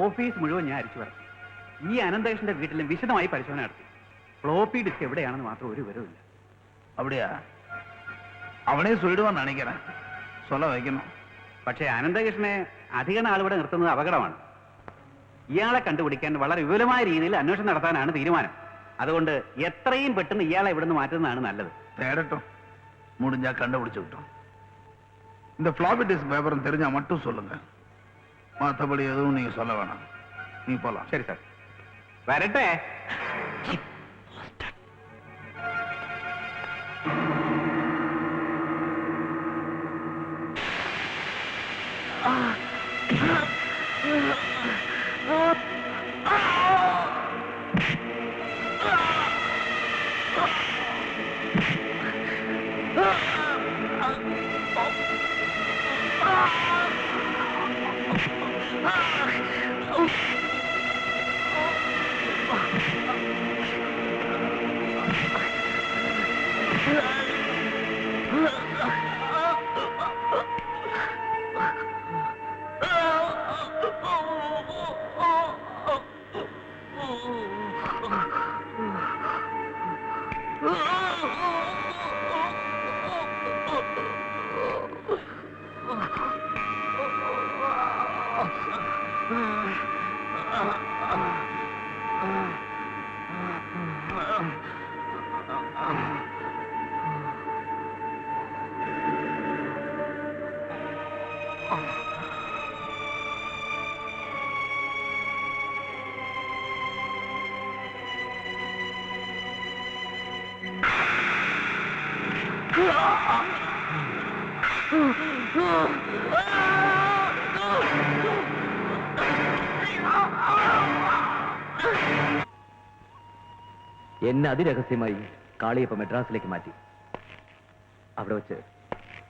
Office മുഴുവൻ ഞാൻ അരിച്ചു വരച്ചു. ഈ അനന്തകൃഷ്ണന്റെ വീട്ടിലും വിശദമായി പരിശോധന നടത്തി. ഫ്ലോപ്പി ഡിസ്ക് എവിടെയാണെന്ന് മാത്രം ഒരു വിവരമില്ല. அப்படியா? அவனே சொல்லிடுவான் நினைக்கிறேன். சொல்ல வைக்கணும். പക്ഷേ അനന്തകൃഷ്ണനെ അധിക നാളിവിടെ നിർത്തുന്നത് അപകടമാണ്. ഇയാളെ കണ്ടുപിടിക്കാൻ വളരെ വിപുലമായ രീതിയിൽ അന്വേഷണം നടത്താനാണ് തീരുമാനം. അതുകൊണ്ട് എത്രയും പെട്ടെന്ന് ഇയാളെ ഇവിടുന്ന് മാറ്റുന്നതാണ് നല്ലത്. தேடட்டும், முடிஞ்சா கண்டுபிடிச்சு விட்டோம். இந்த ஃப்ளாப்பி டிஸ்க் விவரம் தெரிஞ்சா மட்டும் சொல்லுங்க. மற்றபடி எதுவும் நீங்க சொல்ல வேணாம். நீ போலாம். ശരി സാർ, വരട്ടെ. എന്നെ അതിരഹസ്യമായി കാളിയപ്പ മെഡ്രാസിലേക്ക് മാറ്റി. അവിടെ വെച്ച്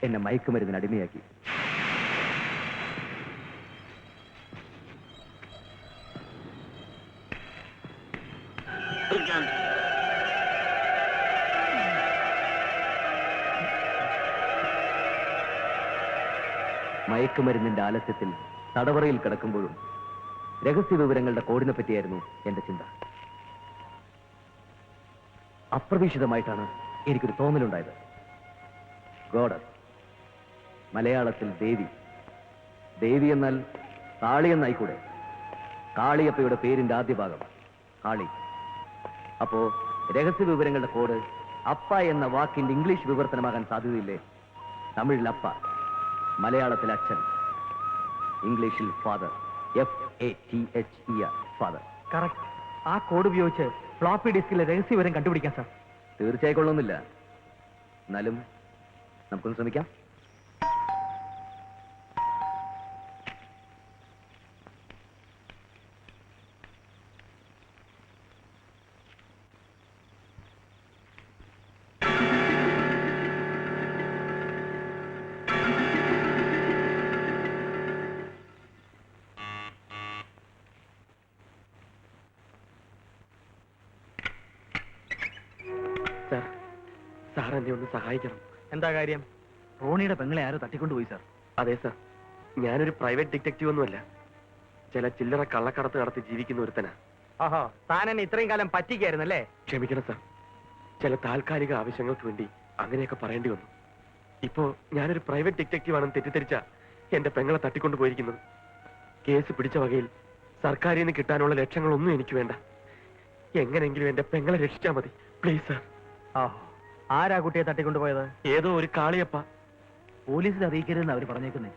എന്നെ മയക്കുമരുന്നിന് അടിമയാക്കി. മയക്കുമരുന്നിന്റെ ആലസ്യത്തിൽ തടവറയിൽ കിടക്കുമ്പോഴും രഹസ്യ വിവരങ്ങളുടെ കോഡിനെ പറ്റിയായിരുന്നു എന്റെ ചിന്ത. അപ്രതീക്ഷിതമായിട്ടാണ് എനിക്കൊരു തോന്നലുണ്ടായത്. ഗോഡസ്, മലയാളത്തിൽ ദേവി. ദേവി എന്നാൽ കാളി എന്നായിക്കൂടെ? കാളിയപ്പയുടെ പേരിന്റെ ആദ്യ ഭാഗം കാളി. അപ്പോ രഹസ്യ വിവരങ്ങളുടെ കോഡ് അപ്പ എന്ന വാക്കിന്റെ ഇംഗ്ലീഷ് വിവർത്തനമാകാൻ സാധ്യതയില്ലേ? തമിഴിൽ അപ്പ, മലയാളത്തിൽ അച്ഛൻ, ഇംഗ്ലീഷിൽ ഫാദർ. FATHER, father. കറക്റ്റ്. ആ കോഡ് ഉപയോഗിച്ച് ഫ്ലോപ്പി ഡിസ്കിലെ രഹസ്യ വിവരം കണ്ടുപിടിക്കാം സാർ. തീർച്ചയായും കൊള്ളുന്നില്ല. എന്നാലും നമുക്കൊന്ന് ശ്രമിക്കാം. സാർ എന്നെ ഒന്ന് സഹായിക്കണം. എന്താ കാര്യം? റോണിയുടെ പെങ്ങളെ ആരോ തട്ടിക്കൊണ്ടുപോയി സാർ. അതെ സാർ, ഞാനൊരു പ്രൈവറ്റ് ഡിറ്റക്റ്റീവ് ഒന്നുമല്ല. ചില ചില്ലറ കള്ളക്കടത്ത് നടത്തി ജീവിക്കുന്ന ഒരുത്തനാ. ഓഹോ, താൻ എന്നെ ഇത്രയും കാലം പറ്റിക്കായിരുന്നല്ലേ? ക്ഷമിക്കണം സാർ, ചില താൽക്കാലിക ആവശ്യങ്ങൾക്ക് വേണ്ടി അങ്ങനെയൊക്കെ പറയേണ്ടി വന്നു. ഇപ്പോ ഞാനൊരു പ്രൈവറ്റ് ഡിറ്റക്റ്റീവ് ആണെന്ന് തെറ്റിദ്ധരിച്ച എന്റെ പെങ്ങളെ തട്ടിക്കൊണ്ടുപോയിരിക്കുന്നത്. കേസ് പിടിച്ച വകയിൽ സർക്കാരിൽ നിന്ന് കിട്ടാനുള്ള ലക്ഷ്യങ്ങളൊന്നും എനിക്ക് വേണ്ട. എങ്ങനെങ്കിലും എന്റെ പെങ്ങളെ രക്ഷിച്ചാൽ മതി, പ്ലീസ് സാർ. ആരാ കുട്ടിയെ തട്ടിക്കൊണ്ടുപോയത്? ഏതോ ഒരു കാളിയപ്പ. പോലീസിൽ അറിയിക്കരുതെന്ന് അവർ പറഞ്ഞേക്കുന്നേ.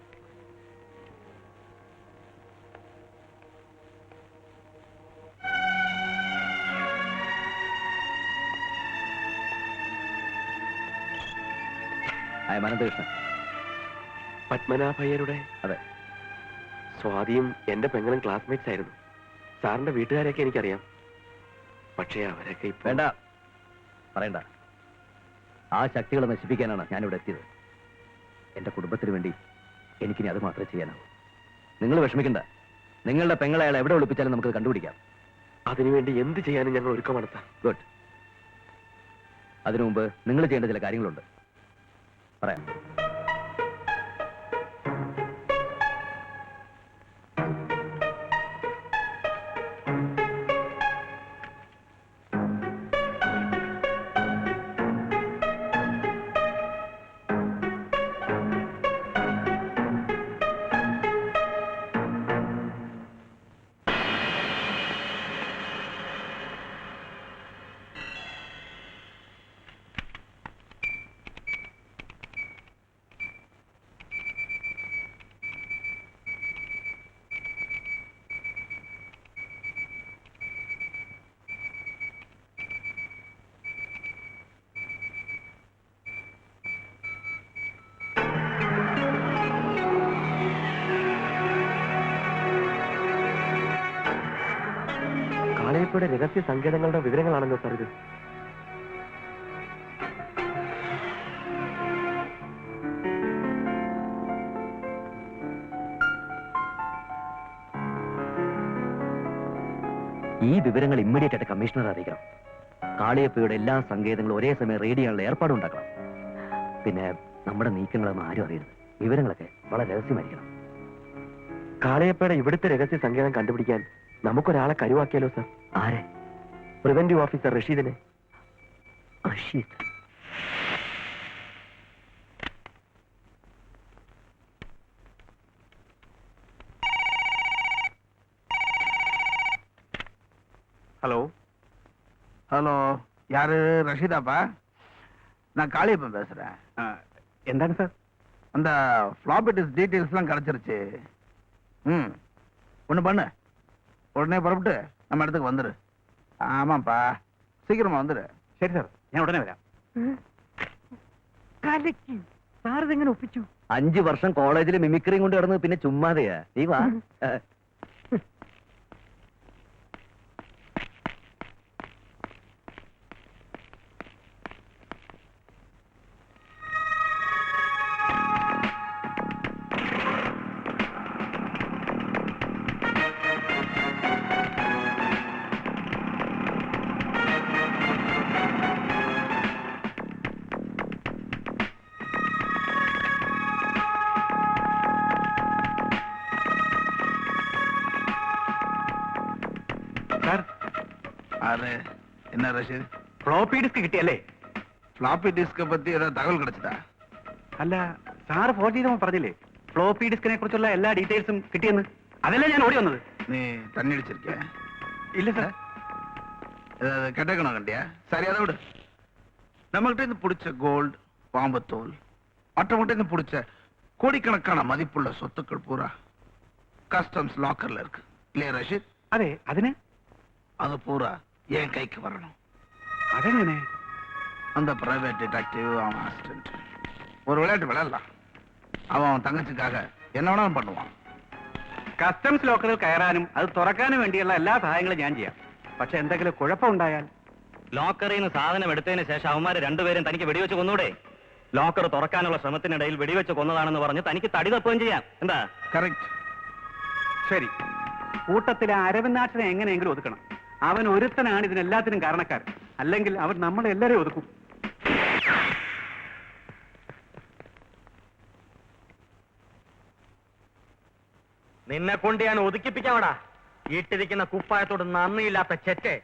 അനന്തകൃഷ്ണൻ. പത്മനാഭയ്യരുടെ? അതെ. സ്വാതിയും എന്റെ പെങ്ങളും ക്ലാസ്മേറ്റ്സ് ആയിരുന്നു. സാറിന്റെ വീട്ടുകാരെയൊക്കെ എനിക്കറിയാം. പക്ഷേ അവരൊക്കെ ഇപ്പൊ... വേണ്ട, പറയണ്ട. ആ ശക്തികളെ നശിപ്പിക്കാനാണ് ഞാനിവിടെ എത്തിയത്. എന്റെ കുടുംബത്തിന് വേണ്ടി എനിക്കിനി അത് മാത്രമേ ചെയ്യാനാവൂ. നിങ്ങൾ വിഷമിക്കണ്ട. നിങ്ങളുടെ പെങ്ങളെ അയാൾ എവിടെ ഒളിപ്പിച്ചാലും നമുക്കത് കണ്ടുപിടിക്കാം. അതിനുവേണ്ടി എന്ത് ചെയ്യാനും ഞങ്ങൾ ഒരുക്കമാണ് സാർ. ഗുഡ്. അതിനു മുമ്പ് നിങ്ങൾ ചെയ്യേണ്ട ചില കാര്യങ്ങളുണ്ട്. പറയാം. കാളിയപ്പയുടെ രഹസ്യ സങ്കേതങ്ങളുടെ വിവരങ്ങളാണല്ലോ സാർ ഇത്. ഈ വിവരങ്ങൾ ഇമ്മീഡിയറ്റ് ആയിട്ട് കമ്മീഷണർ അറിയിക്കണം. കാളിയപ്പയുടെ എല്ലാ സങ്കേതങ്ങളും ഒരേ സമയം റെയ്ഡ് ചെയ്യാനുള്ള ഏർപ്പാടുണ്ടാക്കണം. പിന്നെ നമ്മുടെ നീക്കങ്ങളൊന്നും ആരും അറിയരുത്. വിവരങ്ങളൊക്കെ വളരെ രഹസ്യമായിരിക്കണം. കാളിയപ്പയുടെ ഇവിടുത്തെ രഹസ്യ സങ്കേതം കണ്ടുപിടിക്കാൻ നമുക്കൊരാളെ കരുവാക്കിയാലോ സാർ? ആരെ? പ്രിവന്റീവ് ഓഫീസർ റഷീദിനെ. റഷീദ്? ஹலோ ஹலோ, யாரு? ரஷீதாப்பா? நான் காளியப்பன் பேசுறேன். എന്താണ് സാർ? அந்த ஃப்ளாப்பி டிஸ்க் டீட்டெயில்ஸ்லாம் கிடைச்சிருச்சு. ஒன்று பண்ணு, உடனே புறப்பட்டு நம்ம இடத்துக்கு வந்துடு. ஆமாப்பா, சீக்கிரமா வந்துடு. ശരി സാർ, ഞാൻ ഉടനെ വരാം. സാറിതെങ്ങനെ ഒപ്പിച്ചു? 5 വർഷം കോളേജിൽ മിമിക്രിയും കൊണ്ട് കിടന്ന് പിന്നെ ചുമ്മാതെയാ. നീ വാ. സാർ, ஆறு என்ன ரஷீத்? ഫ്ലോപ്പി ഡിസ്ക് കിട്ടിയല്ലേ? ஃப்ளாப்பி டிஸ்கை பத்தி ஏதாவது தகவல் கிடைச்சதா? അല്ല, സാറ് ഫോൺ ചെയ്തപ്പോൾ പറഞ്ഞില്ലേ ഫ്ലോപ്പി ഡിസ്കിനെ കുറിച്ചുള്ള എല്ലാ ഡീറ്റെയിൽസും കിട്ടിയെന്ന്? അതല്ലേ ഞാൻ ഓടി വന്നത്. நீ தண்ணி அடிச்சிருக்கிய? ഇല്ല സാർ. ஏதாவது கெட்டக்கணும் கண்டியா? சரி, அதை விடு. நம்மகிட்ட இருந்து பிடிச்ச கோல்டு, பாம்பத்தோல், மற்றவங்கிட்ட இருந்து பிடிச்ச கோடிக்கணக்கான மதிப்புள்ள சொத்துக்கள் பூரா கஸ்டம்ஸ் லாக்கர்ல இருக்கு இல்லையா ரஷீத்? അതെ, അതിന് அது பூரா என் கைக்கு வரணும். അതെങ്ങനെ? அந்த பிரைவேட் டிடெக்டிவ் அவன் அசிஸ்டன்ட் ஒரு விளையாட்டு விளையாடலாம். அவன் தங்கச்சிக்காக என்ன வேணாலும் பண்ணுவான். കസ്റ്റംസ് ലോക്കറിൽ കയറാനും അത് തുറക്കാനും വേണ്ടിയുള്ള എല്ലാ സഹായങ്ങളും ഞാൻ ചെയ്യാം. പക്ഷെ എന്തെങ്കിലും കുഴപ്പമുണ്ടായാൽ? ലോക്കറിൽ നിന്ന് സാധനം എടുത്തതിന് ശേഷം അവന്മാര് രണ്ടുപേരും തനിക്ക് വെടിവെച്ച് കൊന്നൂടെ? ലോക്കർ തുറക്കാനുള്ള ശ്രമത്തിനിടയിൽ വെടിവെച്ച് കൊന്നതാണെന്ന് പറഞ്ഞ് തനിക്ക് തടി തപ്പുകയും ചെയ്യാം. എന്താ? கரெக்ட். ശരി, കൂട്ടത്തിലെ അരവിന്ദാക്ഷനെ എങ്ങനെയെങ്കിലും ഒതുക്കണം. അവൻ ഒരുത്തനാണ് ഇതിനെല്ലാത്തിനും കാരണക്കാരൻ. അല്ലെങ്കിൽ അവൻ നമ്മളെ എല്ലാവരെയും ഒതുക്കും. നിന്നെ കൊണ്ട് ഞാൻ ഒതുക്കിപ്പിക്കാവടാ. ഇട്ടിരിക്കുന്ന കുപ്പായത്തോട് നന്ദിയില്ലാത്ത ചെറ്റ്.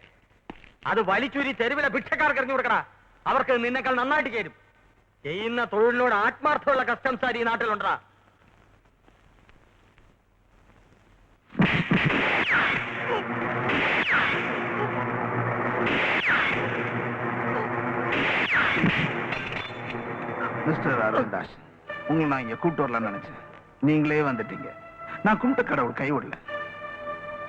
അത് വലിച്ചൂരി തെരുവിലെ ഭിക്ഷക്കാർക്ക് എറിഞ്ഞു കൊടുക്കടാ. അവർക്ക് നിന്നെക്കാൾ നന്നായിട്ട് ചേരും. ചെയ്യുന്ന തൊഴിലിനോട് ആത്മാർത്ഥമുള്ള കസ്റ്റംസാർ ഈ നാട്ടിലുണ്ടാ. மிஸ்டர் அருள்தாஸ், உங்களை நான் இங்க கூப்பிட்டு வரலாம்னு நினைச்சேன். நீங்களே வந்துட்டீங்க. நான் கும்பிட்ட கடவுள் கைவிடல.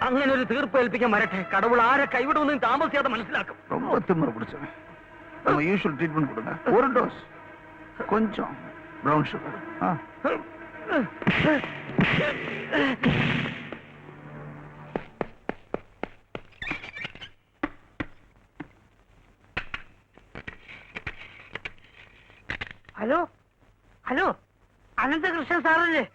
അങ്ങനെ ഒരു തീർപ്പ് ഏൽപ്പിക്കാൻ വരട്ടെ. കടവുൾ ആരെ കൈവിടുമെന്ന് താമസിയാതെ മനസ്സിലാക്കും. ரொம்ப திமிரு பிடிச்சவன். நம்ம யூஷுவல் ட்ரீட்மெண்ட் கொடுங்க. ஒரு டோஸ், கொஞ்சம் brown sugar. Hello hello, Ananthakrishnan സാറല്ലേ?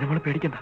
നമ്മളെ പേടിക്കണ്ട.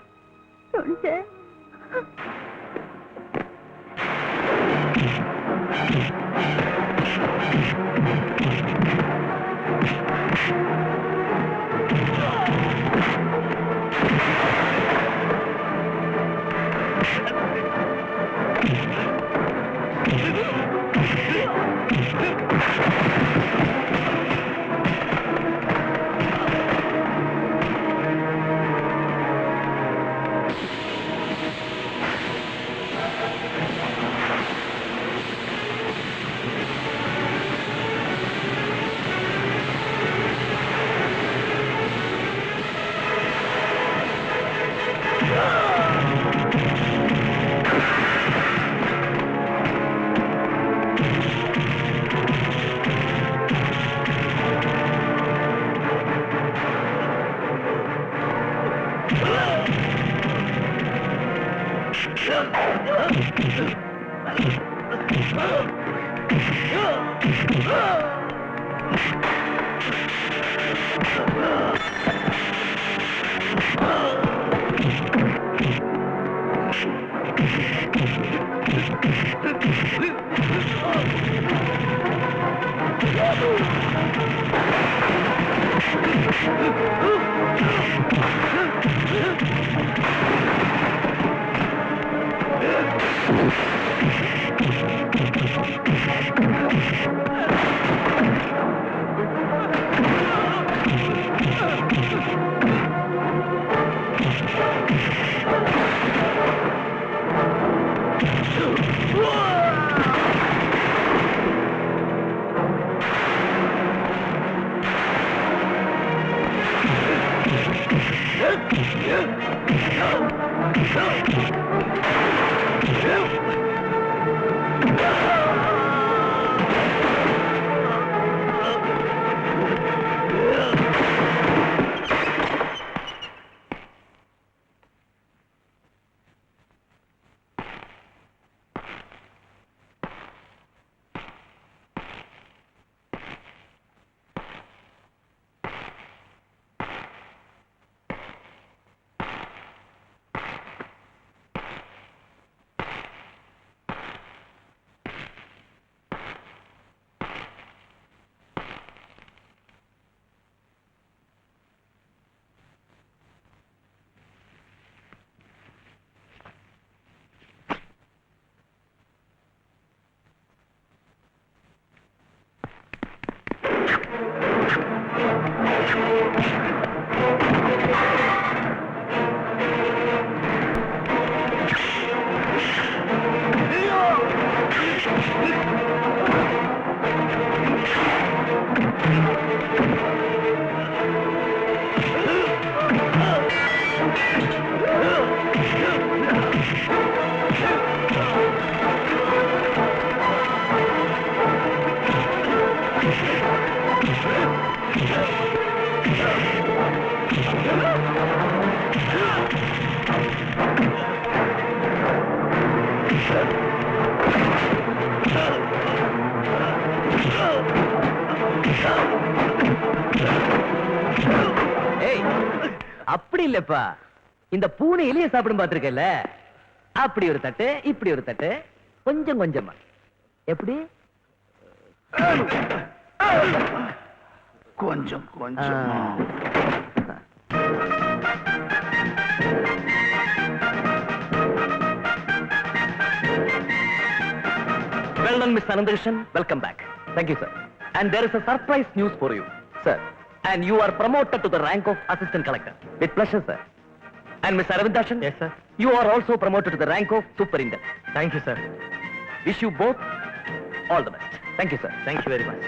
Yeah. அப்படி இல்லப்பா, இந்த பூனை எலிய சாப்பிடும் பாத்திருக்கல, அப்படி ஒரு தட்டு, இப்படி ஒரு தட்டு, கொஞ்சம் கொஞ்சமா. எப்படி? கொஞ்சம் கொஞ்சமா. Well done, Miss Anandakrishnan. Welcome back. Thank you, sir. And there is a surprise news for you, sir. And you are promoted to the rank of assistant collector. With pleasure, sir. And Miss Aravindasan. Yes, sir. You are also promoted to the rank of superintendent. Thank you, sir. Wish you both all the best. Thank you, sir. Thank you very much.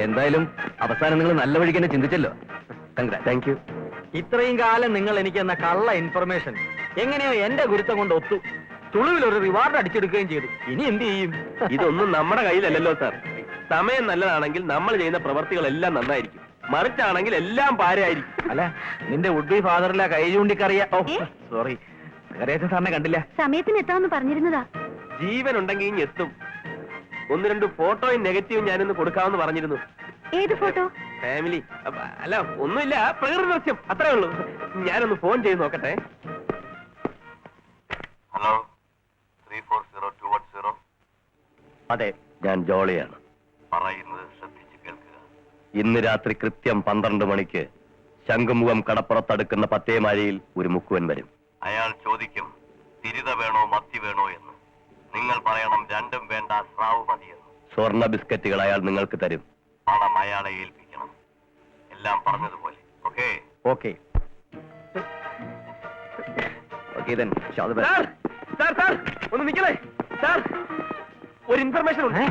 എന്തായാലും അവസാനം നിങ്ങൾ നല്ല വഴിക്ക് തന്നെ ചിന്തിച്ചല്ലോ. Congrat. Thank you. ഇത്രയും കാലം നിങ്ങൾ എനിക്ക് എന്ന കള്ള ഇൻഫർമേഷൻ എങ്ങനെയോ എന്റെ ഗുരുത്തം കൊണ്ട് ഒത്തു. തുളുവിൽ ഒരു റിവാർഡ് അടിച്ചെടുക്കുകയും ചെയ്തു. ഇനി എന്ത് ചെയ്യും? ഇതൊന്നും നമ്മുടെ കയ്യിലല്ലല്ലോ സാർ. സമയം നല്ലതാണെങ്കിൽ നമ്മൾ ചെയ്യുന്ന പ്രവർത്തികളെല്ലാം നന്നായിരിക്കും, മറിച്ചാണെങ്കിൽ എല്ലാം പാരയായിരിക്കും. അല്ല, നിന്റെ വുഡ് ബി ഫാദറിലെ കൈ ചൂണ്ടിക്കറിയ. ഓ സോറി, കറിയാച്ച സാറിനെ കണ്ടില്ല. സമയത്തിന് എത്താമെന്ന് പറഞ്ഞിരുന്നതാ. ജീവൻ ഉണ്ടെങ്കിൽ ഇനി എത്തും. 1-2 ഫോട്ടോയും നെഗറ്റീവും ഞാനിന്ന് കൊടുക്കാമെന്ന് പറഞ്ഞിരുന്നു. ഏത് ഫോട്ടോ? ഫാമിലി അല്ല, ഒന്നുമില്ല, പ്രകൃതി ദൃശ്യം, അത്രേ ഉള്ളൂ. ഞാനൊന്ന് ഫോൺ ചെയ്ത് നോക്കട്ടെ. ഹലോ 340210 അതെ, ഞാൻ ജോളിയാണ്. പറയുന്നത് ശ്രദ്ധിച്ച് കേൾക്കുക. ഇന്ന് രാത്രി കൃത്യം 12 മണിക്ക് ശംഖുമുഖം കടപ്പുറത്തടുക്കുന്ന പത്തേമാരിയിൽ ഒരു മുക്കുവൻ വരും. അയാൾ ചോദിക്കും തിരിത വേണോ മത്തി വേണോ എന്ന്. നിങ്ങൾ പറയണം രണ്ടും വേണ്ട, സ്രാവ് മതിയെന്ന്. സ്വർണ്ണ ബിസ്ക്കറ്റുകൾ അയാൾ നിങ്ങൾക്ക് തരും. പണം അയാളെ ഏൽപ്പിക്കണം. എല്ലാം പറഞ്ഞതുപോലെ. Okay? Okay okay then, shall the best. Sir sir sir ഒന്ന് നിൽക്കണേ സാർ, ഒരു ഇൻഫർമേഷൻ ഉണ്ട്.